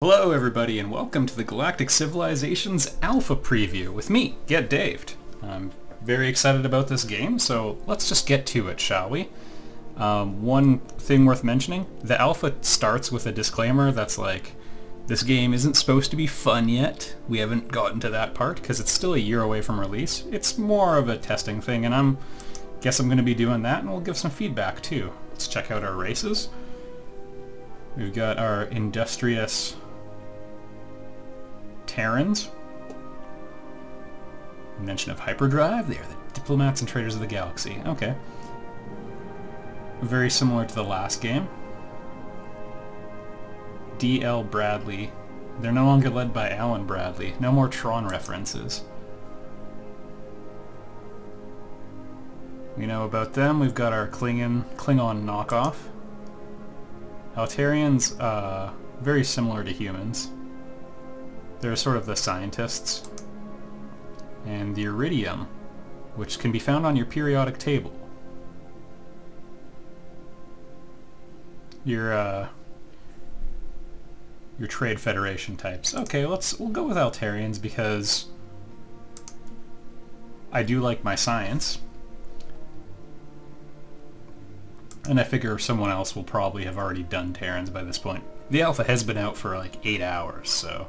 Hello everybody and welcome to the Galactic Civilizations Alpha Preview with me, Get Daved. I'm very excited about this game, so let's just get to it, shall we? One thing worth mentioning, the alpha starts with a disclaimer that's like, this game isn't supposed to be fun yet. We haven't gotten to that part because it's still a year away from release. It's more of a testing thing, and guess I'm going to be doing that, and we'll give some feedback too. Let's check out our races. We've got our industrious Terrans. Mention of hyperdrive. They are the diplomats and traders of the galaxy. Okay. Very similar to the last game. D.L. Bradley. They're no longer led by Alan Bradley. No more Tron references. We know about them. We've got our Klingon knockoff. Altarians, very similar to humans. They're sort of the scientists. And the Iridium, which can be found on your periodic table. Your Trade Federation types. Okay, we'll go with Altarians because I do like my science. And I figure someone else will probably have already done Terrans by this point. The alpha has been out for like 8 hours, so...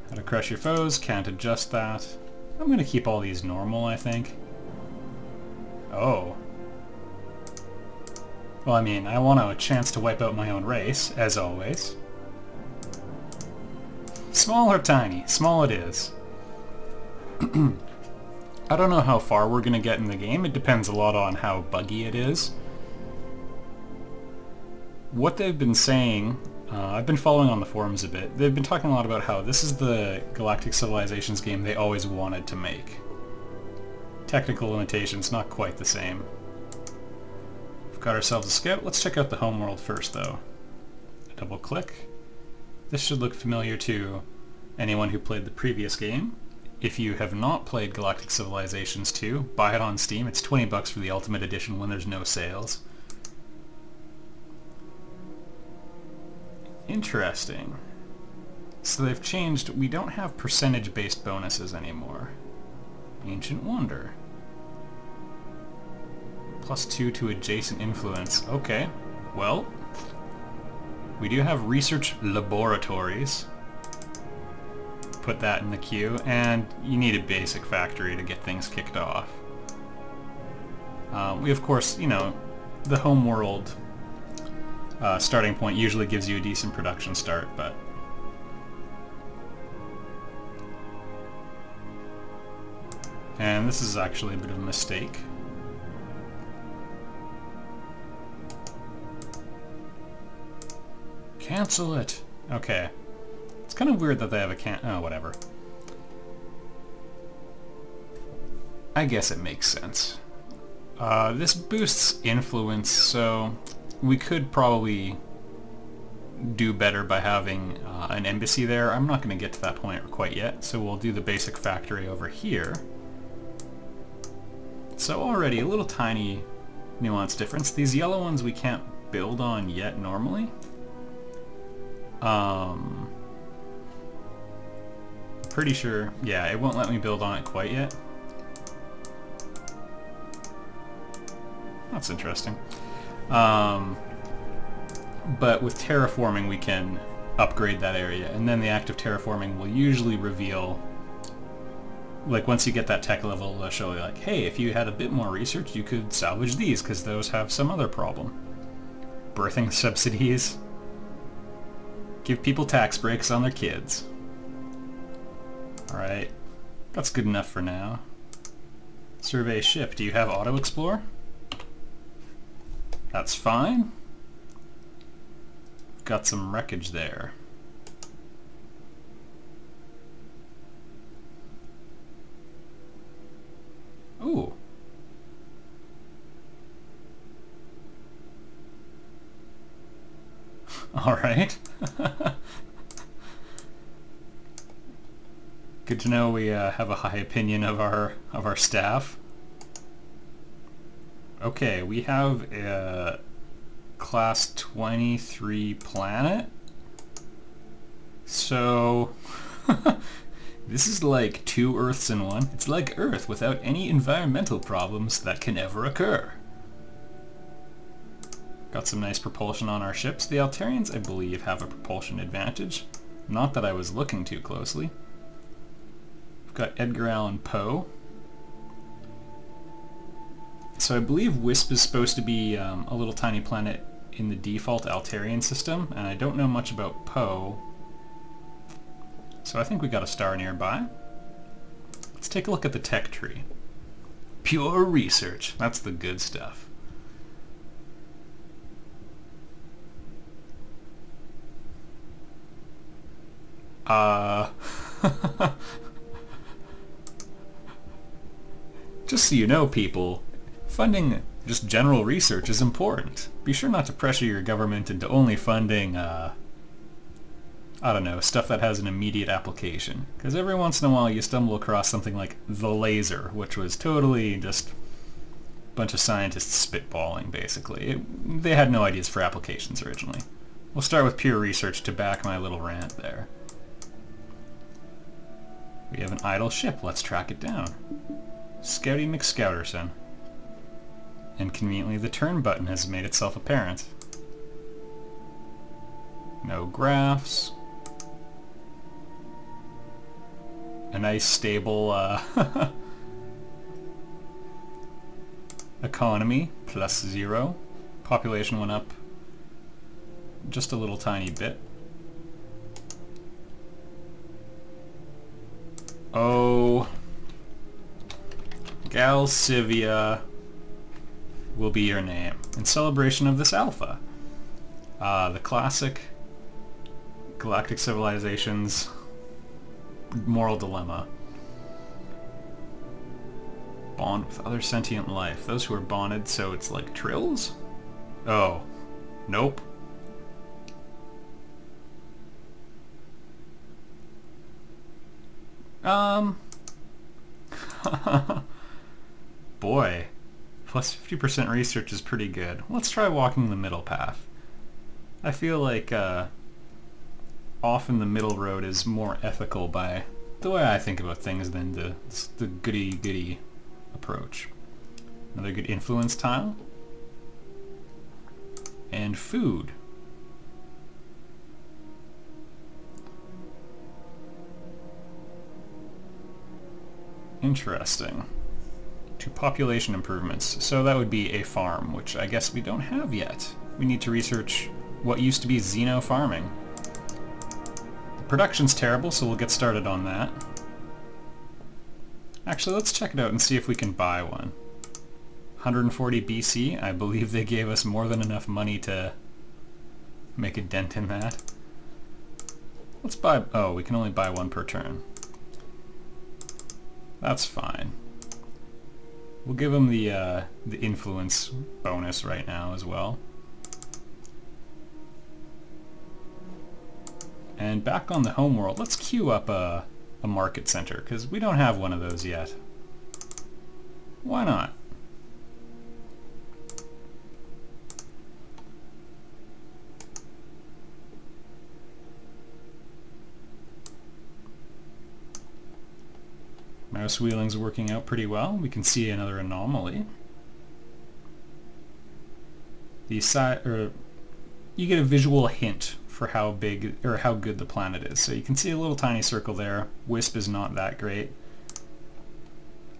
How to crush your foes, can't adjust that. I'm gonna keep all these normal, I think. Oh. Well, I mean, I want a chance to wipe out my own race, as always. Small or tiny? Small it is. I don't know how far we're gonna get in the game. It depends a lot on how buggy it is. What they've been saying, I've been following on the forums a bit. They've been talking a lot about how this is the Galactic Civilizations game they always wanted to make. Technical limitations, not quite the same. We've got ourselves a scout. Let's check out the homeworld first, though. Double click. This should look familiar to anyone who played the previous game. If you have not played Galactic Civilizations 2, buy it on Steam. It's $20 for the Ultimate Edition when there's no sales. Interesting. So they've changed, we don't have percentage-based bonuses anymore. Ancient Wonder. +2 to adjacent influence. Okay, well, we do have research laboratories. Put that in the queue, and you need a basic factory to get things kicked off. We of course, you know, the homeworld starting point usually gives you a decent production start, but and this is actually a bit of a mistake. Cancel it! Okay. It's kind of weird that they have a oh, whatever. I guess it makes sense. This boosts influence, so we could probably do better by having an embassy there. I'm not going to get to that point quite yet, so we'll do the basic factory over here. So already a little tiny nuance difference. These yellow ones we can't build on yet normally. Pretty sure, yeah, it won't let me build on it quite yet. That's interesting. But with terraforming we can upgrade that area, and then the act of terraforming will usually reveal, like once you get that tech level, they'll show you like, hey, if you had a bit more research you could salvage these because those have some other problem. Birthing subsidies. Give people tax breaks on their kids. Alright, that's good enough for now. Survey ship. Do you have auto explore? That's fine. Got some wreckage there. Ooh. Alright. Good to know we have a high opinion of our staff. Okay, we have a Class 23 planet. So this is like two Earths in one. It's like Earth without any environmental problems that can ever occur. Got some nice propulsion on our ships. The Altarians, I believe, have a propulsion advantage. Not that I was looking too closely. We've got Edgar Allan Poe. So I believe Wisp is supposed to be a little tiny planet in the default Altarian system, and I don't know much about Poe. So I think we got a star nearby. Let's take a look at the tech tree. Pure research. That's the good stuff. Just so you know, people, funding just general research is important. Be sure not to pressure your government into only funding, I don't know, stuff that has an immediate application. Because every once in a while you stumble across something like the laser, which was totally just a bunch of scientists spitballing, basically. They had no ideas for applications originally. We'll start with pure research to back my little rant there. We have an idle ship. Let's track it down. Scouty McScouterson. And conveniently the turn button has made itself apparent. No graphs. A nice stable economy, +0. Population went up just a little tiny bit. Oh, Galcivia will be your name in celebration of this alpha. The classic Galactic Civilizations moral dilemma. Bond with other sentient life. Those who are bonded, so it's like trills? Oh, nope. Boy, plus 50% research is pretty good. Let's try walking the middle path. I feel like often the middle road is more ethical by the way I think about things than the goody-goody approach. Another good influence tile. And food. Interesting. To population improvements. So that would be a farm, which I guess we don't have yet. We need to research what used to be xeno farming. The production's terrible, so we'll get started on that. Actually, let's check it out and see if we can buy one. 140 BC, I believe they gave us more than enough money to make a dent in that. Let's buy... oh, we can only buy one per turn. That's fine. We'll give them the influence bonus right now as well. And back on the homeworld, let's queue up a market center, because we don't have one of those yet. Why not? Mouse wheeling's working out pretty well. We can see another anomaly. The you get a visual hint for how big or how good the planet is. So you can see a little tiny circle there. Wisp is not that great.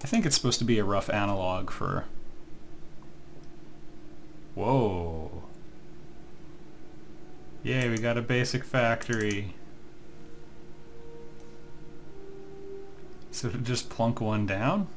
I think it's supposed to be a rough analog for... whoa. Yay, we got a basic factory. So to just plunk one down?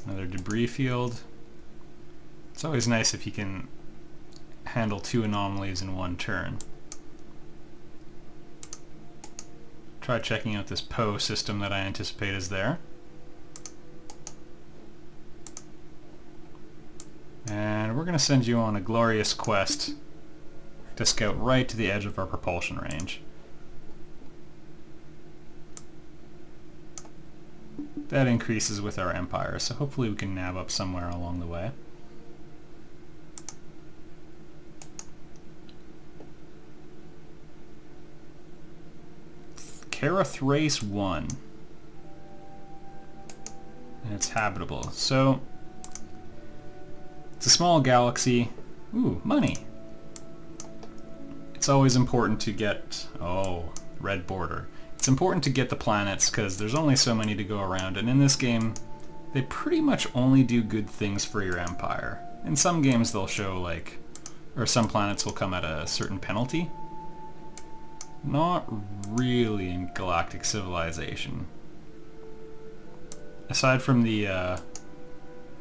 Another debris field. It's always nice if you can handle two anomalies in one turn. Try checking out this Poe system that I anticipate is there. And we're going to send you on a glorious quest to scout right to the edge of our propulsion range. That increases with our empire, so hopefully we can nab up somewhere along the way. Thrace 1. And it's habitable. So, it's a small galaxy. Ooh, money. It's always important to get... Oh, red border. It's important to get the planets because there's only so many to go around, and in this game they pretty much only do good things for your empire. In some games they'll show like, or some planets will come at a certain penalty. Not really in Galactic Civilization. Aside from the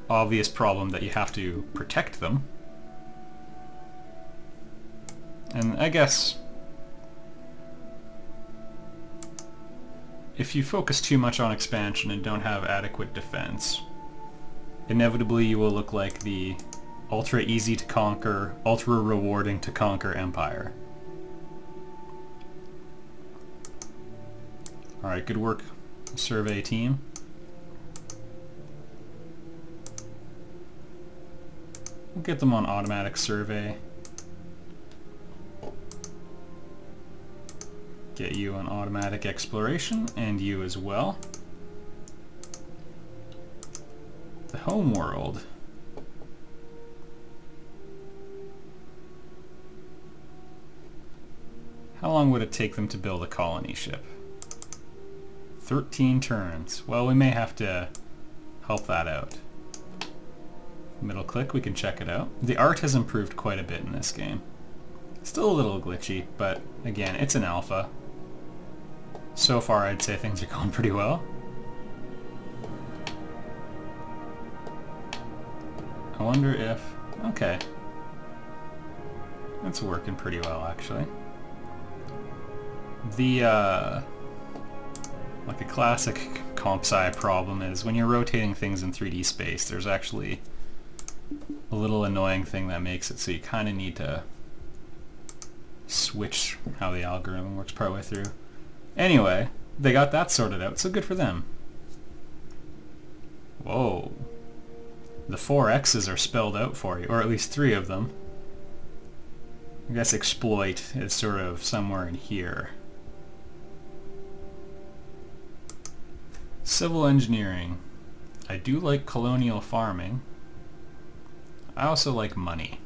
obvious problem that you have to protect them. And I guess if you focus too much on expansion and don't have adequate defense, inevitably you will look like the ultra easy to conquer, ultra rewarding to conquer empire. Alright, good work, survey team. We'll get them on automatic survey. Get you on automatic exploration, and you as well. The home world. How long would it take them to build a colony ship? 13 turns. Well, we may have to help that out. Middle click, we can check it out. The art has improved quite a bit in this game. Still a little glitchy, but again, it's an alpha. So far, I'd say things are going pretty well. I wonder if... Okay. That's working pretty well, actually. The, like a classic comp sci problem is when you're rotating things in 3D space, there's actually a little annoying thing that makes it so you kind of need to switch how the algorithm works partway through. Anyway, they got that sorted out, so good for them. Whoa. The 4 X's are spelled out for you, or at least 3 of them. I guess exploit is sort of somewhere in here. Civil engineering. I do like colonial farming. I also like money.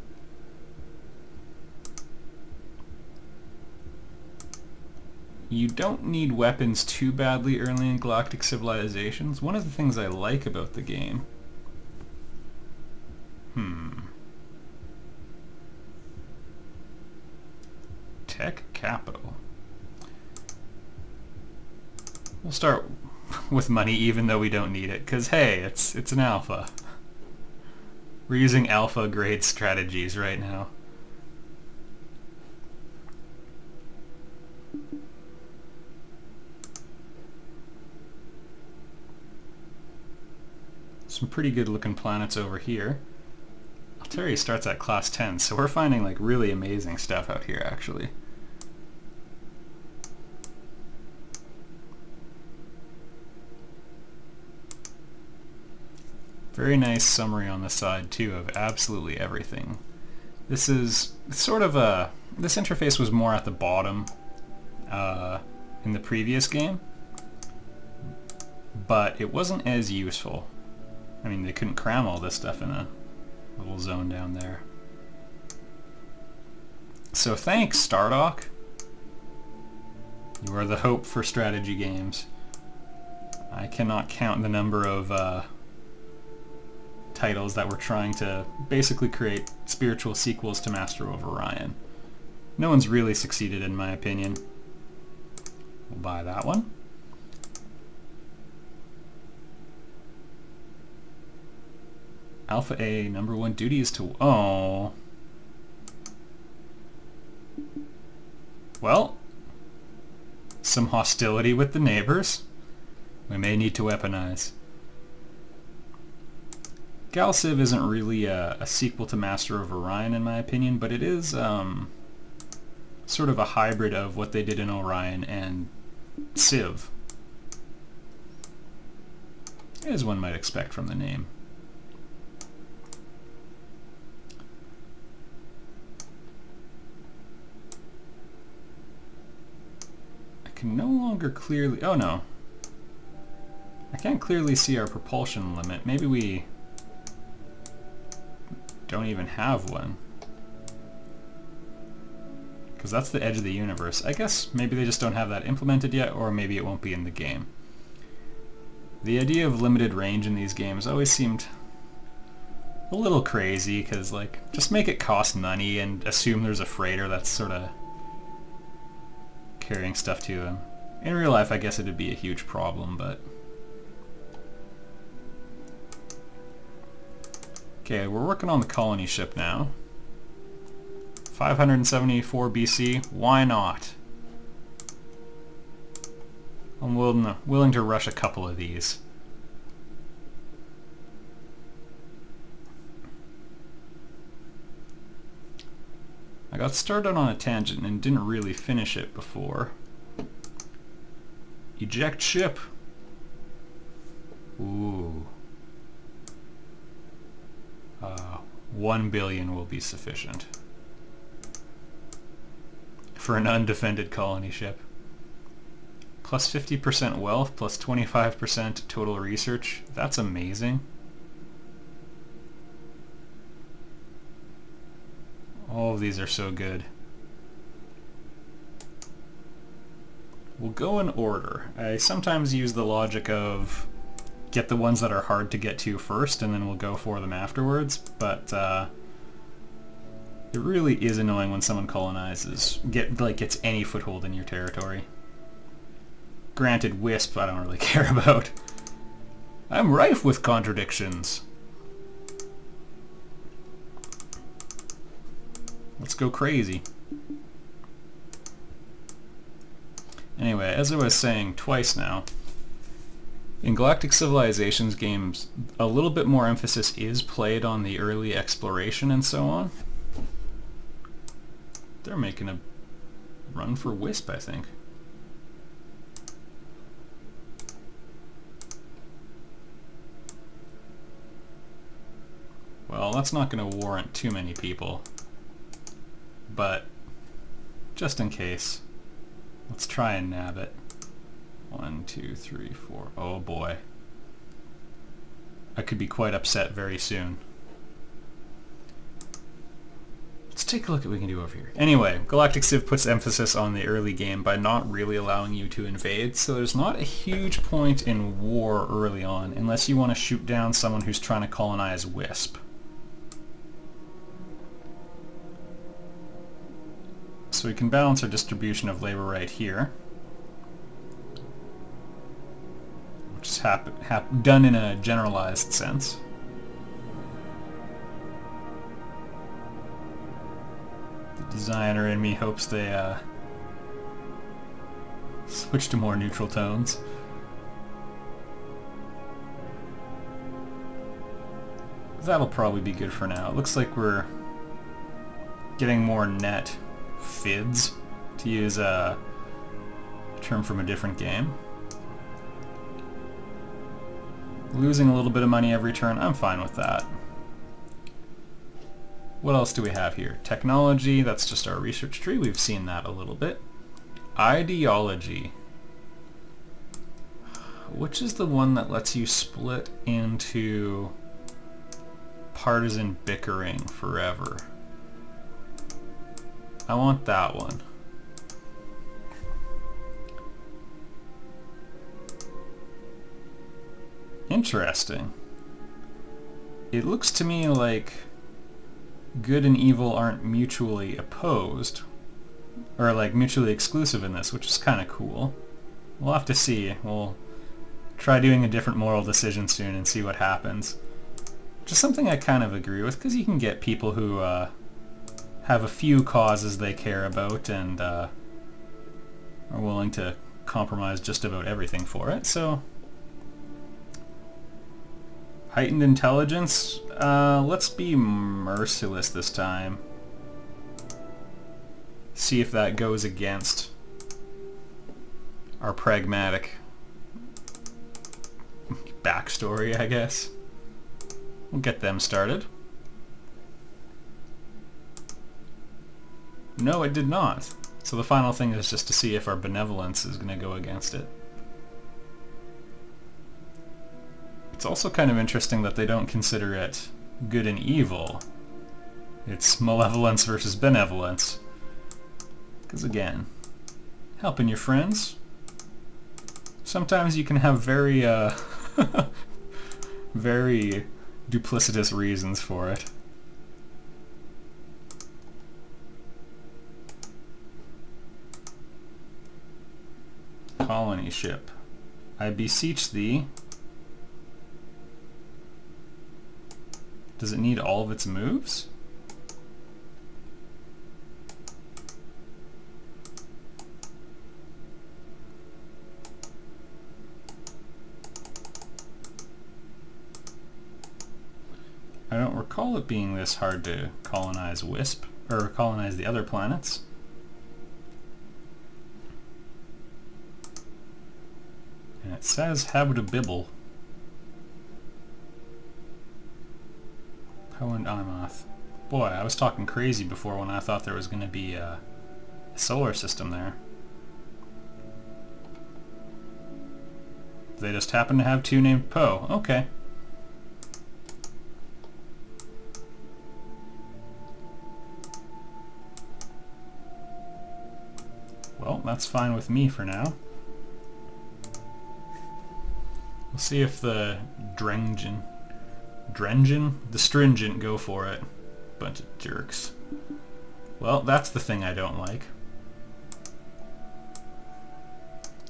You don't need weapons too badly early in Galactic Civilizations. One of the things I like about the game... Tech capital. We'll start with money even though we don't need it, because hey, it's an alpha. We're using alpha grade strategies right now. Some pretty good looking planets over here. Altaria starts at class 10, so we're finding like really amazing stuff out here actually. Very nice summary on the side too of absolutely everything. This is sort of a... This interface was more at the bottom in the previous game, but it wasn't as useful. I mean, they couldn't cram all this stuff in a little zone down there. So thanks, Stardock. You are the hope for strategy games. I cannot count the number of titles that were trying to basically create spiritual sequels to Master of Orion. No one's really succeeded in my opinion. We'll buy that one. Alpha A, number 1 duty is to... Oh. Well, some hostility with the neighbors. We may need to weaponize. Galciv isn't really a sequel to Master of Orion in my opinion, but it is sort of a hybrid of what they did in Orion and Civ. as one might expect from the name. I can no longer clearly... oh no. I can't clearly see our propulsion limit. Maybe we don't even have one. Because that's the edge of the universe. I guess maybe they just don't have that implemented yet, or maybe it won't be in the game. The idea of limited range in these games always seemed a little crazy, because like, just make it cost money and assume there's a freighter that's sort of carrying stuff to them. In real life, I guess it'd be a huge problem, but... okay, we're working on the colony ship now. 574 BC, why not? I'm willing to rush a couple of these. I got started on a tangent and didn't really finish it before. Eject ship. Ooh. 1 billion will be sufficient for an undefended colony ship. Plus 50% wealth, plus 25% total research. That's amazing. All of these are so good. We'll go in order. I sometimes use the logic of get the ones that are hard to get to first and then we'll go for them afterwards, but it really is annoying when someone colonizes, gets any foothold in your territory. Granted, Wisp I don't really care about. I'm rife with contradictions. Let's go crazy. Anyway, as I was saying twice now, in Galactic Civilizations games, a little bit more emphasis is played on the early exploration and so on. They're making a run for Wisp, I think. Well, that's not going to warrant too many people, but just in case, let's try and nab it. 1, 2, 3, 4. Oh boy. I could be quite upset very soon. Let's take a look at what we can do over here. Anyway, Galactic Civ puts emphasis on the early game by not really allowing you to invade, so there's not a huge point in war early on unless you want to shoot down someone who's trying to colonize Wisp. So we can balance our distribution of labor right here. Which is done in a generalized sense. The designer in me hopes they switch to more neutral tones. That'll probably be good for now. It looks like we're getting more net FIDs, to use a term from a different game. Losing a little bit of money every turn, I'm fine with that. What else do we have here? Technology, that's just our research tree. We've seen that a little bit. Ideology. Which is the one that lets you split into partisan bickering forever? I want that one. Interesting. It looks to me like good and evil aren't mutually opposed, or like mutually exclusive in this, which is kind of cool. We'll have to see. We'll try doing a different moral decision soon and see what happens. Which is something I kind of agree with, because you can get people who have a few causes they care about and are willing to compromise just about everything for it, so... Heightened intelligence? Let's be merciless this time. See if that goes against our pragmatic backstory, I guess. We'll get them started. No, it did not. So the final thing is just to see if our benevolence is going to go against it. It's also kind of interesting that they don't consider it good and evil. It's malevolence versus benevolence. Because again, helping your friends. Sometimes you can have very, very duplicitous reasons for it. Colony ship. I beseech thee. Does it need all of its moves? I don't recall it being this hard to colonize Wisp, or colonize the other planets. And it says habitable. Poe and Imoth. Boy, I was talking crazy before when I thought there was going to be a solar system there. They just happen to have two named Poe. Okay. Well, that's fine with me for now. We'll see if the the Stringent go for it. Bunch of jerks. Well, that's the thing I don't like.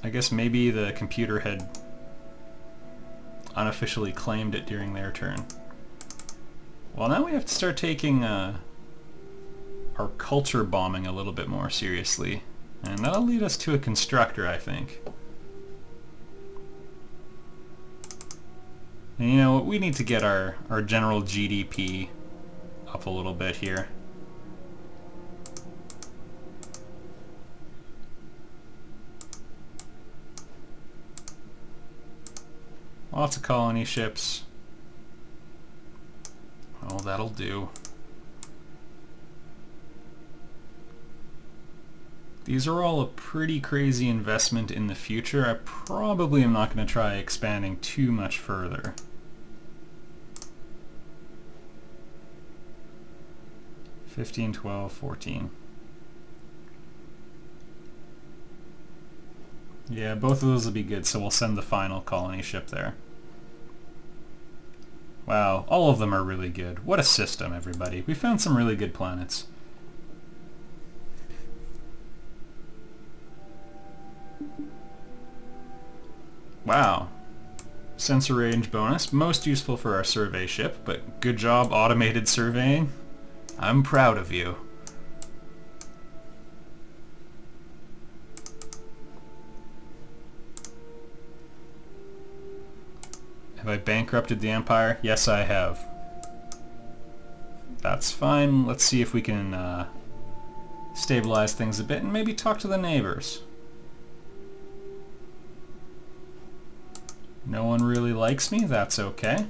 I guess maybe the computer had unofficially claimed it during their turn. Well, now we have to start taking our culture bombing a little bit more seriously. And that'll lead us to a constructor, I think. And you know what, we need to get our general GDP up a little bit here. Lots of colony ships. Oh, that'll do. These are all a pretty crazy investment in the future. I probably am not going to try expanding too much further. $15, $12, $14. Yeah, both of those will be good, so we'll send the final colony ship there. Wow, all of them are really good. What a system, everybody. We found some really good planets. Wow. Sensor range bonus, most useful for our survey ship, but good job automated surveying. I'm proud of you. Have I bankrupted the Empire? Yes, I have. That's fine. Let's see if we can stabilize things a bit and maybe talk to the neighbors. No one really likes me, that's okay.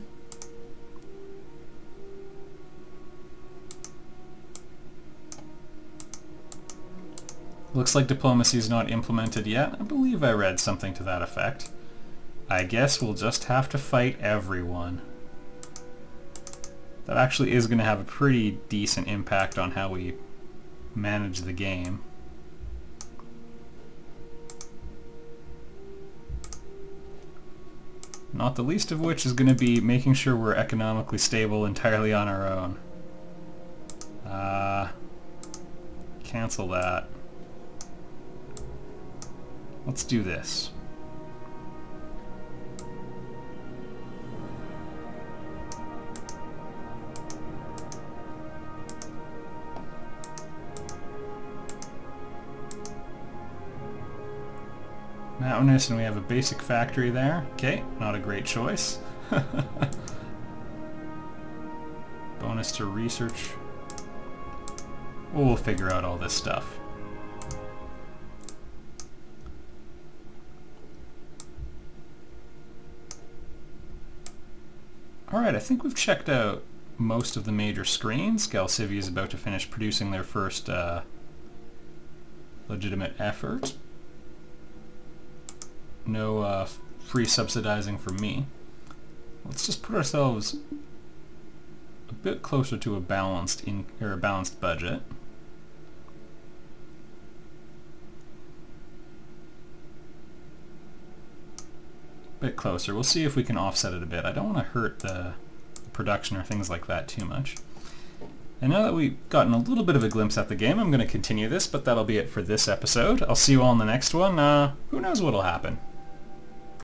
Looks like diplomacy is not implemented yet. I believe I read something to that effect. I guess we'll just have to fight everyone. That actually is going to have a pretty decent impact on how we manage the game. Not the least of which is going to be making sure we're economically stable entirely on our own. Cancel that. Let's do this. Mountainous, and we have a basic factory there. Okay, not a great choice. Bonus to research. We'll figure out all this stuff. Alright, I think we've checked out most of the major screens. Galactic is about to finish producing their first legitimate effort. No free subsidizing from me. Let's just put ourselves a bit closer to a balanced budget. Bit closer. We'll see if we can offset it a bit. I don't want to hurt the production or things like that too much. And now that we've gotten a little bit of a glimpse at the game, I'm going to continue this, but that'll be it for this episode. I'll see you all in the next one. Who knows what'll happen.